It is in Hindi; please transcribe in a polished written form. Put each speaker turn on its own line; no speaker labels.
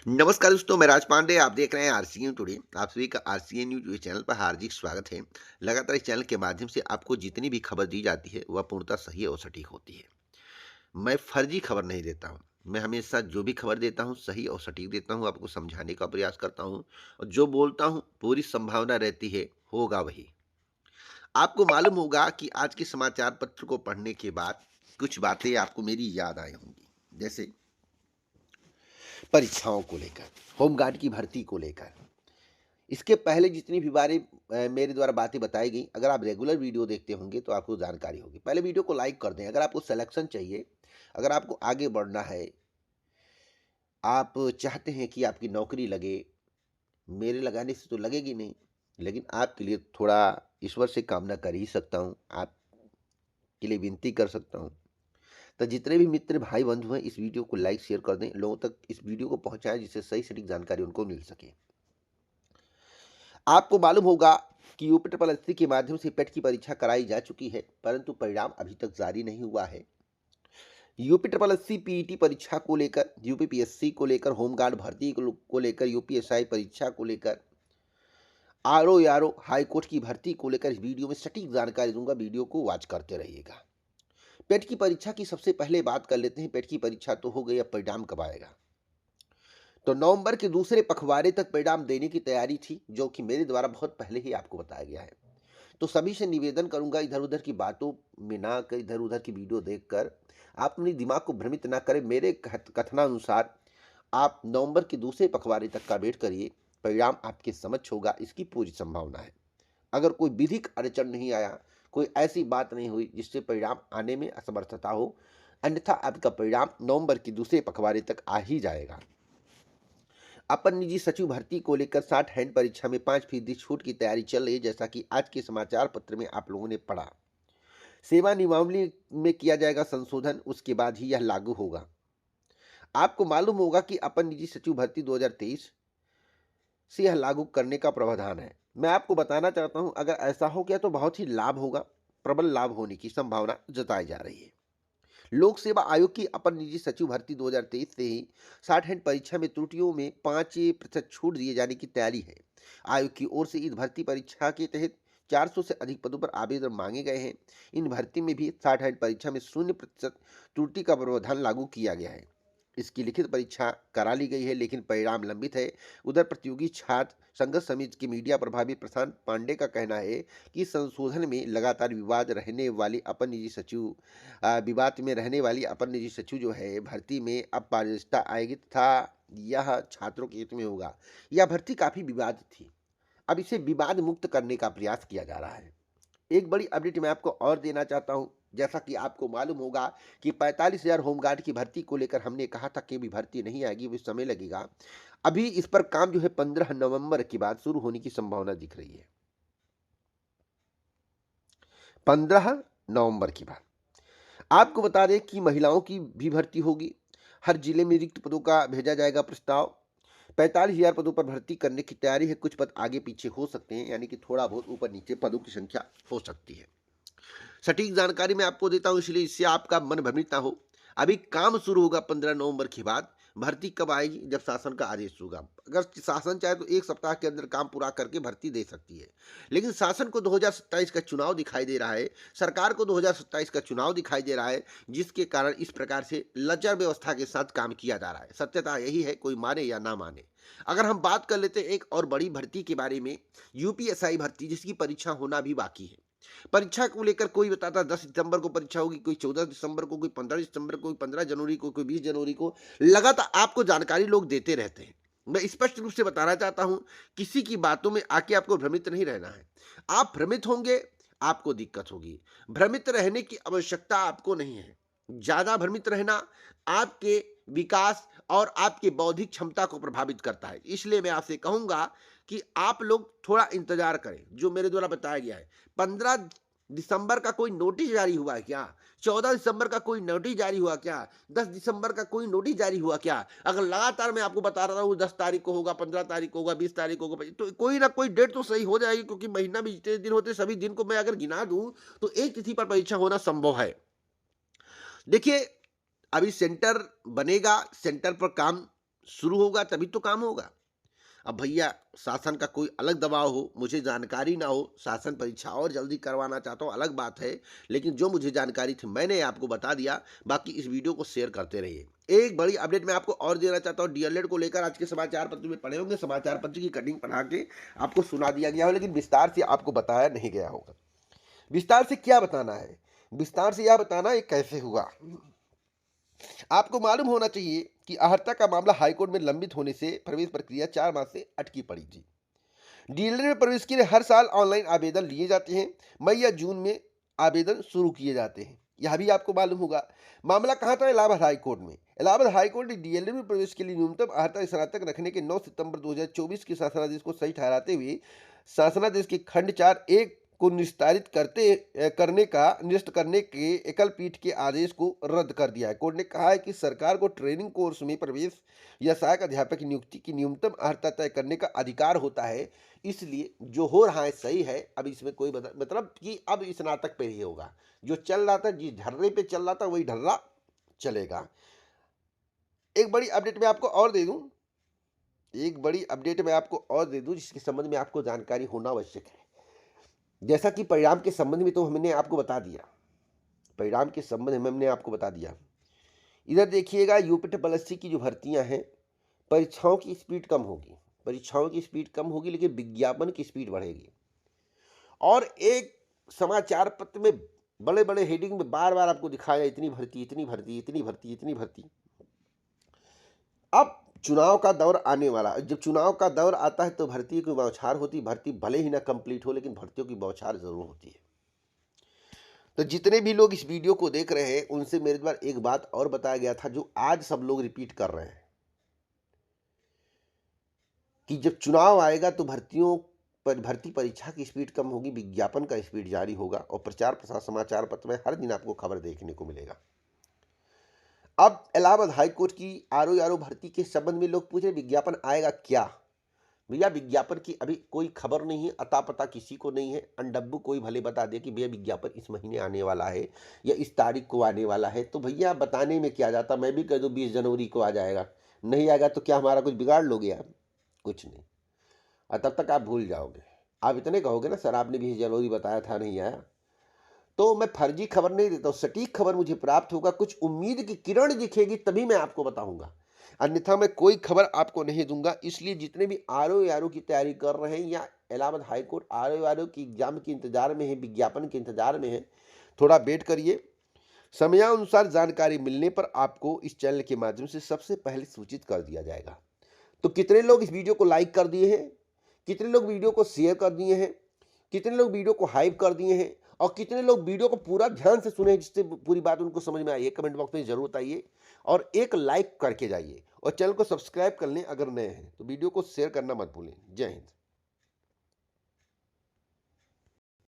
नमस्कार दोस्तों, मैं राज पांडे। आप देख रहे हैं आरसीएन टुडे। आप सभी का आरसीएन न्यूज चैनल पर हार्दिक स्वागत है। लगातार इस चैनल के माध्यम से आपको जितनी भी खबर दी जाती है वह पूर्णतः सही और सटीक होती है। मैं फर्जी खबर नहीं देता हूँ। मैं हमेशा जो भी खबर देता हूँ सही और सटीक देता हूँ, आपको समझाने का प्रयास करता हूँ और जो बोलता हूँ पूरी संभावना रहती है होगा वही। आपको मालूम होगा कि आज के समाचार पत्र को पढ़ने के बाद कुछ बातें आपको मेरी याद आई होंगी। जैसे परीक्षाओं को लेकर, होमगार्ड की भर्ती को लेकर। इसके पहले जितनी भी मेरे द्वारा बातें बताई गई, अगर आप रेगुलर वीडियो देखते होंगे तो आपको जानकारी होगी। पहले वीडियो को लाइक कर दें। अगर आपको सिलेक्शन चाहिए, अगर आपको आगे बढ़ना है, आप चाहते हैं कि आपकी नौकरी लगे, मेरे लगाने से तो लगेगी नहीं, लेकिन आपके लिए थोड़ा ईश्वर से कामना कर ही सकता हूँ, आपके लिए विनती कर सकता हूँ। तो जितने भी मित्र भाई बंधु हैं, इस वीडियो को लाइक शेयर कर दें, लोगों तक इस वीडियो को पहुँचाएं जिससे सही सटीक जानकारी उनको मिल सके। आपको मालूम होगा कि यूपी ट्रिपल एससी के माध्यम से पेट की परीक्षा कराई जा चुकी है, परंतु परिणाम अभी तक जारी नहीं हुआ है। यूपी ट्रिपल एससी पीईटी परीक्षा को लेकर, यूपी पीएससी को लेकर, होमगार्ड भर्ती को लेकर, यूपीएसआई परीक्षा को लेकर, आरओ यारो हाईकोर्ट की भर्ती को लेकर इस वीडियो में सटीक जानकारी दूंगा। वीडियो को वॉच करते रहिएगा। पेट की परीक्षा की सबसे पहले बात कर लेते हैं। पेट की परीक्षा तो हो गई, अब परिणाम कब आएगा? तो नवंबर के दूसरे पखवाड़े तक परिणाम देने की तैयारी थी, जो कि मेरे द्वारा बहुत पहले ही आपको बताया गया है। तो सभी से निवेदन करूंगा, इधर उधर की बातों में ना कर, इधर उधर की वीडियो देखकर आप अपने दिमाग को भ्रमित ना करें। मेरे कथनानुसार आप नवंबर के दूसरे पखवाड़े तक का वेट करिए। परिणाम आपके समक्ष होगा, इसकी पूरी संभावना है। अगर कोई विधिक अड़चन नहीं आया, कोई ऐसी बात नहीं हुई जिससे परिणाम आने में असमर्थता हो, अन्यथा आपका परिणाम नवंबर के दूसरे पखवाड़े तक आ ही जाएगा। अपर निजी सचिव भर्ती को लेकर 60 हैंड परीक्षा में 5% छूट की तैयारी चल रही है, जैसा कि आज के समाचार पत्र में आप लोगों ने पढ़ा। सेवा नियमावली में किया जाएगा संशोधन, उसके बाद ही यह लागू होगा। आपको मालूम होगा कि अपर निजी सचिव भर्ती 2023 से यह लागू करने का प्रावधान है। मैं आपको बताना चाहता हूं, अगर ऐसा हो गया तो बहुत ही लाभ होगा। प्रबल लाभ होने की संभावना जताई जा रही है। लोक सेवा आयोग की अपर निजी सचिव भर्ती 2023 से ही 60 हैंड परीक्षा में त्रुटियों में 5% छूट दिए जाने की तैयारी है। आयोग की ओर से इस भर्ती परीक्षा के तहत 400 से अधिक पदों पर आवेदन मांगे गए हैं। इन भर्ती में भी 60 हैंड परीक्षा में 0% त्रुटि का प्रावधान लागू किया गया है। इसकी लिखित परीक्षा करा ली गई है, लेकिन परिणाम लंबित है। उधर प्रतियोगी छात्र संघर्ष समिति के मीडिया प्रभारी प्रशांत पांडे का कहना है कि संशोधन में लगातार विवाद में रहने वाली अपर निजी सचिव जो है भर्ती में अब पारदर्शिता आएगी तथा यह छात्रों के हित में होगा। यह भर्ती काफी विवादित थी, अब इसे विवाद मुक्त करने का प्रयास किया जा रहा है। एक बड़ी अपडेट मैं आपको और देना चाहता हूं। जैसा कि आपको मालूम होगा कि 45,000 होमगार्ड की भर्ती को लेकर हमने कहा था कि भी भर्ती नहीं आएगी, वो समय लगेगा। अभी इस पर काम जो है 15 नवंबर के बाद शुरू होने की संभावना दिख रही है। 15 नवंबर के बाद आपको बता दें कि महिलाओं की भी भर्ती होगी। हर जिले में रिक्त पदों का भेजा जाएगा प्रस्ताव। 45,000 पदों पर भर्ती करने की तैयारी है। कुछ पद आगे पीछे हो सकते हैं, यानी कि थोड़ा बहुत ऊपर नीचे पदों की संख्या हो सकती है। सटीक जानकारी मैं आपको देता हूं, इसलिए इससे आपका मन भ्रमित ना हो। अभी काम शुरू होगा 15 नवंबर के बाद। भर्ती कब आएगी? जब शासन का आदेश होगा। अगर शासन चाहे तो एक सप्ताह के अंदर काम पूरा करके भर्ती दे सकती है, लेकिन शासन को 2027 का चुनाव दिखाई दे रहा है, सरकार को 2027 का चुनाव दिखाई दे रहा है, जिसके कारण इस प्रकार से लचर व्यवस्था के साथ काम किया जा रहा है। सत्यता यही है, कोई माने या ना माने। अगर हम बात कर लेते हैं एक और बड़ी भर्ती के बारे में, यूपीएसआई भर्ती, जिसकी परीक्षा होना भी बाकी है। परीक्षा को लेकर कोई बताता 10 दिसंबर को परीक्षा होगी, कोई 14 दिसंबर को, कोई 15 दिसंबर को, कोई 15 जनवरी को, कोई 20 जनवरी को। लगातार आपको जानकारी लोग देते रहते हैं। मैं स्पष्ट रूप से बताना चाहता हूं, किसी की बातों में आके आपको भ्रमित नहीं रहना है। आप भ्रमित होंगे, आपको दिक्कत होगी। भ्रमित रहने की आवश्यकता आपको नहीं है। ज्यादा भ्रमित रहना आपके विकास और आपकी बौद्धिक क्षमता को प्रभावित करता है। इसलिए मैं आपसे कहूंगा कि आप लोग थोड़ा इंतजार करें, जो मेरे द्वारा बताया गया है। 15 दिसंबर का कोई नोटिस जारी हुआ है क्या? 14 दिसंबर का कोई नोटिस जारी हुआ क्या? 10 दिसंबर का कोई नोटिस जारी हुआ क्या? अगर लगातार मैं आपको बता रहा हूँ 10 तारीख को होगा, 15 तारीख को होगा, 20 तारीख को होगा, तो कोई ना कोई डेट तो सही हो जाएगी, क्योंकि महीना में जितने दिन होते सभी दिन को मैं अगर गिना दूं तो एक तिथि पर परीक्षा होना संभव है। देखिए, अभी सेंटर बनेगा, सेंटर पर काम शुरू होगा तभी तो काम होगा। अब भैया शासन का कोई अलग दबाव हो, मुझे जानकारी ना हो, शासन परीक्षा और जल्दी करवाना चाहता हो, अलग बात है। लेकिन जो मुझे जानकारी थी मैंने आपको बता दिया। बाकी इस वीडियो को शेयर करते रहिए। एक बड़ी अपडेट मैं आपको और देना चाहता हूँ, डीएलएड को लेकर आज के समाचार पत्र में पढ़े होंगे, समाचार पत्र की कटिंग बना के आपको सुना दिया गया हो, लेकिन विस्तार से आपको बताया नहीं गया होगा। विस्तार से क्या बताना है? विस्तार से यह बताना ये कैसे हुआ। आपको मालूम होना चाहिए कि अहर्ता का मामला हाईकोर्ट में लंबित होने से प्रवेश प्रक्रिया 4 माह से अटकी पड़ी थी। डीएलएड में प्रवेश के लिए हर साल ऑनलाइन आवेदन लिए जाते हैं। मई या जून में आवेदन शुरू किए जाते हैं, यह भी आपको मालूम होगा। मामला कहाँ था? इलाहाबाद हाईकोर्ट में। इलाहाबाद हाईकोर्ट ने डीएलएड में प्रवेश के लिए न्यूनतम अर्हता स्नातक रखने के 9 सितंबर 2024 के शासनादेश को सही ठहराते हुए शासनादेश के खंड 4(1) को निरस्त करने के एकल पीठ के आदेश को रद्द कर दिया है। कोर्ट ने कहा है कि सरकार को ट्रेनिंग कोर्स में प्रवेश या सहायक अध्यापक की नियुक्ति की न्यूनतम अर्हता तय करने का अधिकार होता है। इसलिए जो हो रहा है सही है। अब इसमें कोई मतलब कि अब स्नातक पे ही होगा। जो चल रहा था, जिस ढर्रे पे चल रहा था, वही ढर्रा चलेगा। एक बड़ी अपडेट मैं आपको और दे दूं, जिसके संबंध में आपको जानकारी होना आवश्यक है। जैसा कि परिणाम के संबंध में तो हमने आपको बता दिया, इधर देखिएगा यूपीएससी की जो भर्तियां हैं, परीक्षाओं की स्पीड कम होगी, लेकिन विज्ञापन की स्पीड बढ़ेगी। और एक समाचार पत्र में बड़े बड़े हेडिंग में बार बार आपको दिखाया इतनी भर्ती। अब चुनाव का दौर आने वाला, जब चुनाव का दौर आता है तो भर्ती की बौछार होती। भर्ती भले ही ना कंप्लीट हो, लेकिन भर्तियों की बौछार जरूर होती है। तो जितने भी लोग इस वीडियो को देख रहे हैं, उनसे मेरे द्वारा एक बात और बताया गया था, जो आज सब लोग रिपीट कर रहे हैं, कि जब चुनाव आएगा तो भर्ती परीक्षा की स्पीड कम होगी, विज्ञापन का स्पीड जारी होगा, और प्रचार प्रसार समाचार पत्र में हर दिन आपको खबर देखने को मिलेगा। अब इलाहाबाद हाईकोर्ट की आरओ भर्ती के संबंध में लोग पूछ रहे विज्ञापन आएगा क्या? भैया विज्ञापन की अभी कोई खबर नहीं है, अता पता किसी को नहीं है। अनडब्बू कोई भले बता दे कि भैया विज्ञापन इस महीने आने वाला है या इस तारीख को आने वाला है, तो भैया बताने में क्या जाता। मैं भी कह दूं 20 जनवरी को आ जाएगा, नहीं आएगा तो क्या हमारा कुछ बिगाड़ लोगे आप? कुछ नहीं। और तब तक आप भूल जाओगे। आप इतने कहोगे ना, सर आपने 20 जनवरी बताया था, नहीं आया। तो मैं फर्जी खबर नहीं देता हूँ, सटीक खबर मुझे प्राप्त होगा, कुछ उम्मीद की किरण दिखेगी तभी मैं आपको बताऊंगा, अन्यथा मैं कोई खबर आपको नहीं दूंगा। इसलिए जितने भी आरओ की तैयारी कर रहे हैं या इलाहाबाद हाईकोर्ट आरओ की एग्जाम के इंतजार में है, विज्ञापन के इंतजार में है, थोड़ा वेट करिए। समयानुसार जानकारी मिलने पर आपको इस चैनल के माध्यम से सबसे पहले सूचित कर दिया जाएगा। तो कितने लोग इस वीडियो को लाइक कर दिए हैं, कितने लोग वीडियो को शेयर कर दिए हैं, कितने लोग वीडियो को हाइप कर दिए हैं, और कितने लोग वीडियो को पूरा ध्यान से सुने जिससे पूरी बात उनको समझ में आई है, कमेंट बॉक्स में जरूर बताइए। और एक लाइक करके जाइए, और चैनल को सब्सक्राइब कर लें अगर नए हैं, तो वीडियो को शेयर करना मत भूलें। जय हिंद।